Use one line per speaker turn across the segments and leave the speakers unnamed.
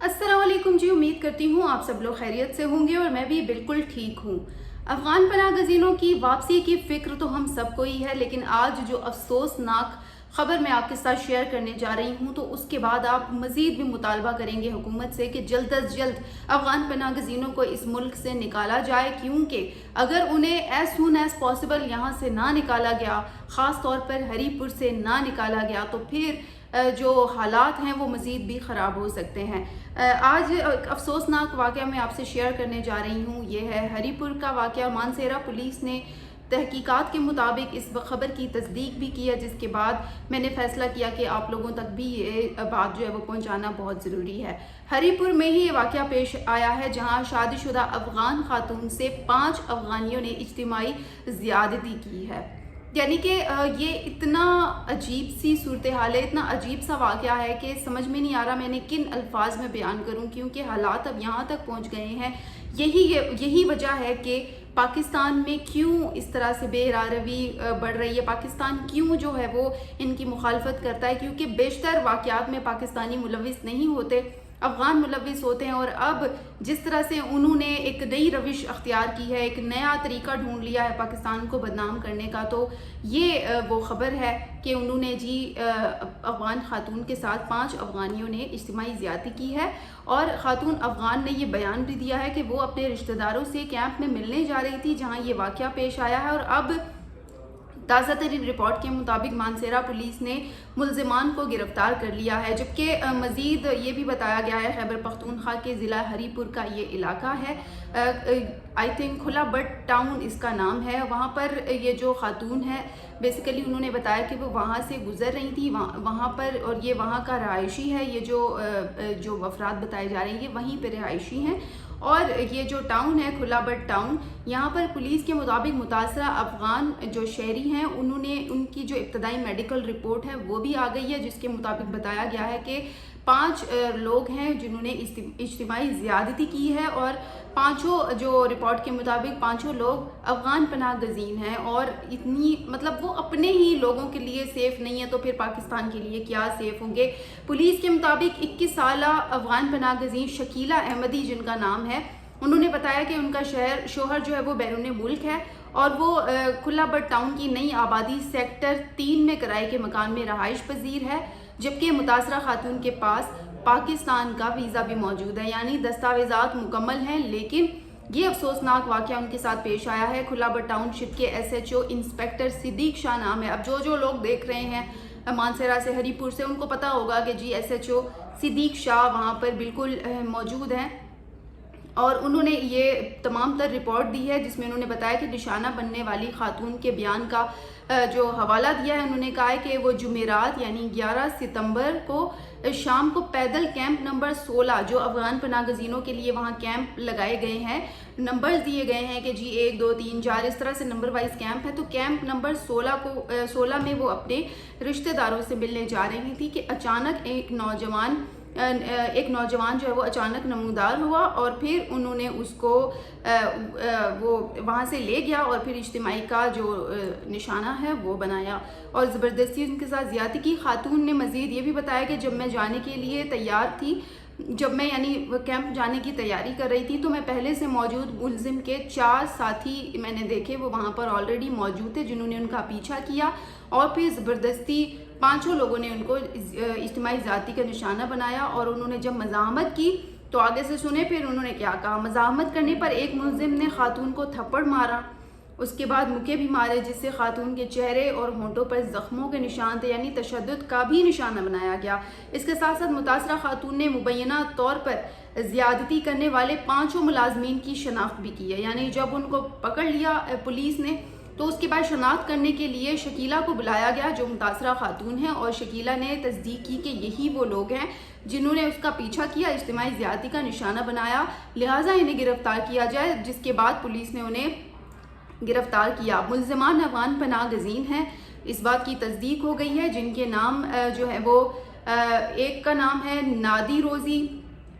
अस्सलाम वालेकुम जी। उम्मीद करती हूँ आप सब लोग खैरियत से होंगे और मैं भी बिल्कुल ठीक हूँ। अफगान पनाह गज़ीनों की वापसी की फ़िक्र तो हम सबको ही है, लेकिन आज जो अफसोसनाक ख़बर मैं आपके साथ शेयर करने जा रही हूँ तो उसके बाद आप मज़ीद भी मुतालबा करेंगे हुकूमत से कि जल्द अज जल्द अफगान पनाह गज़ीनों को इस मुल्क से निकाला जाए, क्योंकि अगर उन्हें एज़ सून एज़ पॉसिबल यहाँ से ना निकाला गया, ख़ास तौर पर हरीपुर से ना निकाला गया, तो फिर जो हालात हैं वो मज़ीद भी ख़राब हो सकते हैं। आज अफसोसनाक वाक़या मैं आपसे शेयर करने जा रही हूँ। ये है हरीपुर का वाक़या। मानसेरा पुलिस ने तहकीकात के मुताबिक इस ख़बर की तस्दीक भी की है, जिसके बाद मैंने फ़ैसला किया कि आप लोगों तक भी ये बात जो है वो पहुँचाना बहुत ज़रूरी है। हरीपुर में ही ये वाक़या पेश आया है, जहाँ शादीशुदा अफ़गान खातून से 5 अफ़गानियों ने इज्तिमाई ज़्यादती की है। यानी कि ये इतना अजीब सी सूरत हाल है, इतना अजीब सा वाक़या है कि समझ में नहीं आ रहा मैंने किन अल्फाज में बयान करूं, क्योंकि हालात अब यहाँ तक पहुँच गए हैं। यही वजह है कि पाकिस्तान में क्यों इस तरह से बेरारवी बढ़ रही है, पाकिस्तान क्यों जो है वो इनकी मुखालफत करता है, क्योंकि बेशतर वाक़यात में पाकिस्तानी मुलविस नहीं होते, अफ़गान मुलविस होते हैं। और अब जिस तरह से उन्होंने एक नई रविश अख्तियार की है, एक नया तरीका ढूंढ लिया है पाकिस्तान को बदनाम करने का, तो ये वो ख़बर है कि उन्होंने जी अफ़गान खातून के साथ 5 अफ़गानियों ने इज्तिमाई ज़्यादती की है। और खातून अफ़गान ने ये बयान भी दिया है कि वो अपने रिश्तेदारों से कैंप में मिलने जा रही थी जहाँ ये वाक़या पेश आया है। और अब ताज़ा तरीन रिपोर्ट के मुताबिक मानसेरा पुलिस ने मुल्ज़िमान को गिरफ्तार कर लिया है, जबकि मज़ीद ये भी बताया गया है खैबर पख्तूनख्वा के ज़िला हरीपुर का ये इलाका है, आई थिंक खुला बट टाउन इसका नाम है। वहाँ पर ये जो खातून है बेसिकली उन्होंने बताया कि वो वहाँ से गुज़र रही थी वहाँ पर, और ये वहाँ का रहायशी है। ये जो अफराद बताए जा रहे हैं ये वहीं पर रहायशी हैं। और ये जो टाउन है खुला बट टाउन, यहाँ पर पुलिस के मुताबिक मुतासरा अफ़गान जो शहरी हैं उनकी जो इब्तदाई मेडिकल रिपोर्ट है वो भी आ गई है, जिसके मुताबिक बताया गया है कि 5 लोग हैं जिन्होंने इज्तिमाई ज़्यादती की है। और पाँचों जो रिपोर्ट के मुताबिक पाँचों लोग अफ़गान पनाह गज़ीन हैं, और इतनी मतलब वो अपने ही लोगों के लिए सेफ़ नहीं है तो फिर पाकिस्तान के लिए क्या सेफ़ होंगे। पुलिस के मुताबिक 21 साला अफ़गान पनाह गज़ीन शकीला अहमदी जिनका नाम है, उन्होंने बताया कि उनका शोहर जो है वो बैरून मुल्क है और वो खुला बट टाउन की नई आबादी सेक्टर 3 में किराए के मकान में रहाइश पजीर है, जबकि मुतासरा खातून के पास पाकिस्तान का वीज़ा भी मौजूद है, यानी दस्तावेज़ात मुकम्मल हैं। लेकिन ये अफसोसनाक वाक़या उनके साथ पेश आया है। खुला बट टाउनशिप के SHO इंस्पेक्टर सिद्दीक शाह नाम है। अब जो लोग देख रहे हैं मानसेरा से हरीपुर से, उनको पता होगा कि जी SHO सिद्दीक शाह वहाँ पर बिल्कुल मौजूद हैं, और उन्होंने ये तमाम तर रिपोर्ट दी है जिसमें उन्होंने बताया कि निशाना बनने वाली खातून के बयान का जो हवाला दिया है। उन्होंने कहा है कि वो जुमेरात यानी 11 सितंबर को शाम को पैदल कैंप नंबर 16 जो अफ़गान पनाह गज़ीनों के लिए वहाँ कैंप लगाए गए हैं, नंबर्स दिए गए हैं कि जी 1 2 3 4 इस तरह से नंबर वाइज कैंप है, तो कैंप नंबर 16 में वो अपने रिश्तेदारों से मिलने जा रही थी कि अचानक एक नौजवान जो है वो अचानक नमूदार हुआ और फिर उन्होंने उसको वो वहाँ से ले गया और फिर इज्तिमाई का जो निशाना है वो बनाया और ज़बरदस्ती उनके साथ ज़्यादती की। खातून ने मज़ीद ये भी बताया कि जब मैं जाने के लिए तैयार थी, जब मैं यानी कैंप जाने की तैयारी कर रही थी, तो मैं पहले से मौजूद मुल्ज़िम के 4 साथी मैंने देखे, वो वहाँ पर ऑलरेडी मौजूद थे जिन्होंने उनका पीछा किया और फिर ज़बरदस्ती 5 लोगों ने उनको इज्तिमाई ज़्यादती का निशाना बनाया। और उन्होंने जब मज़ाहमत की तो आगे से सुने फिर उन्होंने क्या कहा। मज़ाहमत करने पर एक मुल्ज़िम ने खातून को थप्पड़ मारा, उसके बाद मुक्के भी मारे, जिससे खातून के चेहरे और होंठों पर ज़ख्मों के निशान थे, यानी तशद्दुद का भी निशाना बनाया गया। इसके साथ साथ मुतासरा खातून ने मुबैना तौर पर ज़्यादती करने वाले 5 मुलाजमीन की शनाख्त भी की है, यानी जब उनको पकड़ लिया पुलिस ने तो उसके बाद शनाख्त करने के लिए शकीला को बुलाया गया जो मुतासरा खातून है, और शकीला ने तस्दीक की कि यही वो लोग हैं जिन्होंने उसका पीछा किया, इज्तिमाई ज़्यादती का निशाना बनाया, लिहाजा इन्हें गिरफ्तार किया जाए, जिसके बाद पुलिस ने उन्हें गिरफ्तार किया। मुल्ज़िमान अफ़गान पनाह गज़ीन हैं, इस बात की तस्दीक हो गई है, जिनके नाम जो है वो एक का नाम है नादी रोज़ी,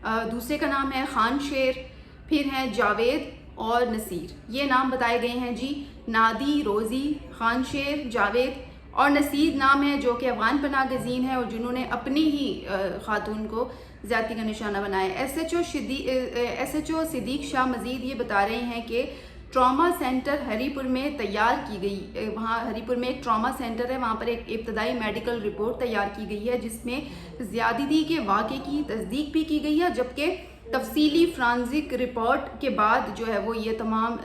दूसरे का नाम है खान शेर, फिर हैं जावेद और नसीर। ये नाम बताए गए हैं जी, नादी, रोज़ी, खान शेर, जावेद اور نصیر نام ہے جو کہ افغان پناہ گزین ہے اور جنہوں نے اپنی ہی خاتون کو زیادتی کا نشانہ بنایا۔ ایس ایچ او صدیق شاہ مزید یہ بتا رہے ہیں کہ ٹراما سینٹر ہری پور میں تیار کی گئی، وہاں ہری پور میں ایک ٹراما سینٹر ہے، وہاں پر ایک ابتدائی میڈیکل رپورٹ تیار کی گئی ہے جس میں زیادتی کے واقعے کی تصدیق بھی کی گئی ہے، جبکہ تفصیلی فرانزک رپورٹ کے بعد جو ہے وہ یہ تمام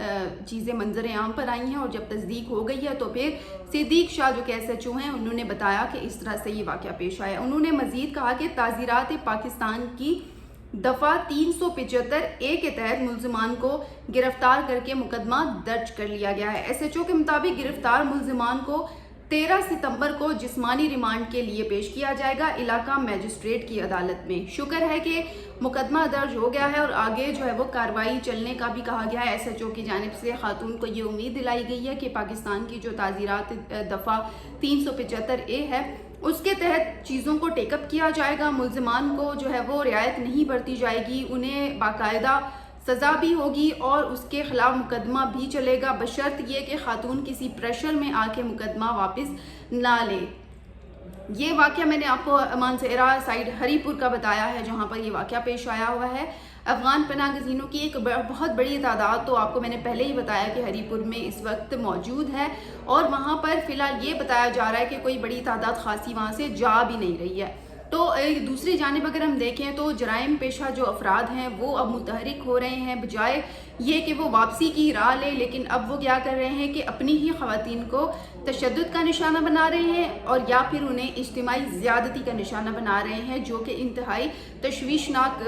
چیزیں منظر عام پر آئی ہیں، اور جب تصدیق ہو گئی ہے تو پھر صدیق شاہ جو کہ ایس ایچ او ہیں انہوں نے بتایا کہ اس طرح سے یہ واقعہ پیش آیا۔ انہوں نے مزید کہا کہ تعزیرات پاکستان کی دفعہ 375A کے تحت ملزمان کو گرفتار کر کے مقدمہ درج کر لیا گیا ہے۔ ایس ایچ او کے مطابق گرفتار ملزمان کو 13 ستمبر کو جسمانی ریمانڈ کے لیے پیش کیا جائے گا علاقہ میجسٹریٹ کی عدالت میں۔ شکر ہے کہ مقدمہ درج ہو گیا ہے اور آگے جو ہے وہ کارروائی چلنے کا بھی کہا گیا ہے۔ ایس ایچ او کی جانب سے خاتون کو یہ امید دلائی گئی ہے کہ پاکستان کی جو تعزیرات دفعہ 375A ہے اس کے تحت چیزوں کو ٹیک اپ کیا جائے گا، ملزمان کو جو ہے وہ رعایت نہیں برتی جائے گی، انہیں باقاعدہ سزا بھی ہوگی اور اس کے خلاف مقدمہ بھی چلے گا، بشرط یہ کہ خاتون کسی پریشر میں آ کے مقدمہ واپس نہ لے۔ یہ واقعہ میں نے آپ کو مانسہرہ سائڈ ہری پور کا بتایا ہے جہاں پر یہ واقعہ پیش آیا ہوا ہے۔ افغان پناہ گزینوں کی ایک بہت بڑی تعداد تو آپ کو میں نے پہلے ہی بتایا کہ ہری پور میں اس وقت موجود ہے، اور وہاں پر فی الحال یہ بتایا جا رہا ہے کہ کوئی بڑی تعداد خاصی وہاں سے جا بھی نہیں رہی ہے۔ تو دوسری جانب اگر ہم دیکھیں تو جرائم پیشہ جو افراد ہیں وہ اب متحرک ہو رہے ہیں، بجائے یہ کہ وہ واپسی کی راہ لیں، لیکن اب وہ کیا کر رہے ہیں کہ اپنی ہی خواتین کو تشدد کا نشانہ بنا رہے ہیں، اور یا پھر انہیں اجتماعی زیادتی کا نشانہ بنا رہے ہیں، جو کہ انتہائی تشویشناک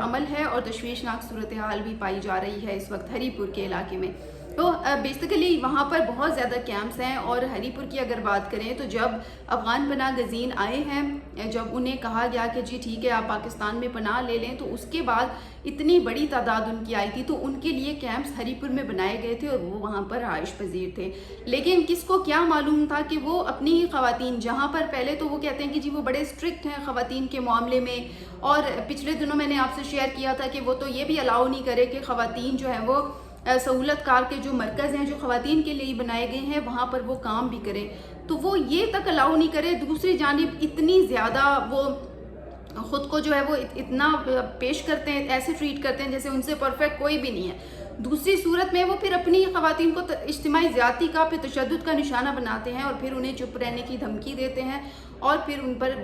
عمل ہے اور تشویشناک صورتحال بھی پائی جا رہی ہے اس وقت ہری پور کے علاقے میں۔ تو بیسیکلی وہاں پر بہت زیادہ کیمپس ہیں، اور ہری پور کی اگر بات کریں تو جب افغان پناہ گزین آئے ہیں، جب انہیں کہا گیا کہ جی ٹھیک ہے آپ پاکستان میں پناہ لے لیں، تو اس کے بعد اتنی بڑی تعداد ان کی آئی تھی، تو ان کے لیے کیمپس ہری پور میں بنائے گئے تھے اور وہ وہاں پر رہائش پذیر تھے۔ لیکن کس کو کیا معلوم تھا کہ وہ اپنی ہی خواتین، جہاں پر پہلے تو وہ کہتے ہیں کہ جی وہ بڑے اسٹرکٹ ہیں خواتین کے معاملے میں، اور پچھلے دنوں میں نے آپ سے شیئر کیا تھا کہ وہ تو یہ بھی الاؤ نہیں کرے کہ خواتین جو ہیں وہ سہولت کار کے جو مرکز ہیں جو خواتین کے لیے بنائے گئے ہیں وہاں پر وہ کام بھی کریں، تو وہ یہ تک الاؤ نہیں کرے۔ دوسری جانب اتنی زیادہ وہ خود کو جو ہے وہ اتنا پیش کرتے ہیں، ایسے ٹریٹ کرتے ہیں جیسے ان سے پرفیکٹ کوئی بھی نہیں ہے۔ دوسری صورت میں وہ پھر اپنی خواتین کو اجتماعی زیادتی کا، پھر تشدد کا نشانہ بناتے ہیں، اور پھر انہیں چپ رہنے کی دھمکی دیتے ہیں، اور پھر ان پر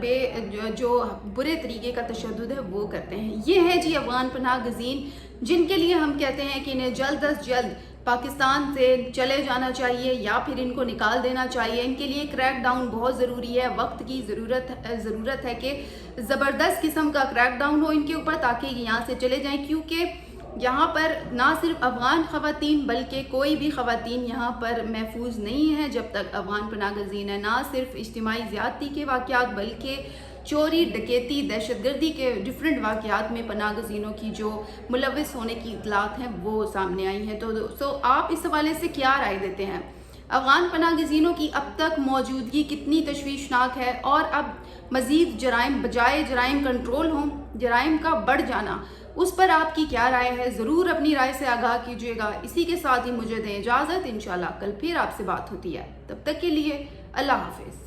جو برے طریقے کا تشدد ہے وہ کرتے ہیں۔ یہ ہے جی افغان پناہ گزین، جن کے لیے ہم کہتے ہیں کہ انہیں جلد از جلد پاکستان سے چلے جانا چاہیے یا پھر ان کو نکال دینا چاہیے۔ ان کے لیے کریک ڈاؤن بہت ضروری ہے، وقت کی ضرورت ہے کہ زبردست قسم کا کریک ڈاؤن ہو ان کے اوپر، تاکہ یہاں سے چلے جائیں، کیونکہ یہاں پر نہ صرف افغان خواتین بلکہ کوئی بھی خواتین یہاں پر محفوظ نہیں ہے جب تک افغان پناہ گزین ہے۔ نہ صرف اجتماعی زیادتی کے واقعات بلکہ چوری، ڈکیتی، دہشت گردی کے ڈیفرنٹ واقعات میں پناہ گزینوں کی جو ملوث ہونے کی اطلاعات ہیں وہ سامنے آئی ہیں۔ تو آپ اس حوالے سے کیا رائے دیتے ہیں؟ افغان پناہ گزینوں کی اب تک موجودگی کتنی تشویشناک ہے، اور اب مزید جرائم بجائے جرائم کنٹرول ہوں، جرائم کا بڑھ جانا، اس پر آپ کی کیا رائے ہے؟ ضرور اپنی رائے سے آگاہ کیجیے گا۔ اسی کے ساتھ ہی مجھے دیں اجازت، انشاءاللہ کل پھر آپ سے بات ہوتی ہے، تب تک کے لیے اللہ حافظ۔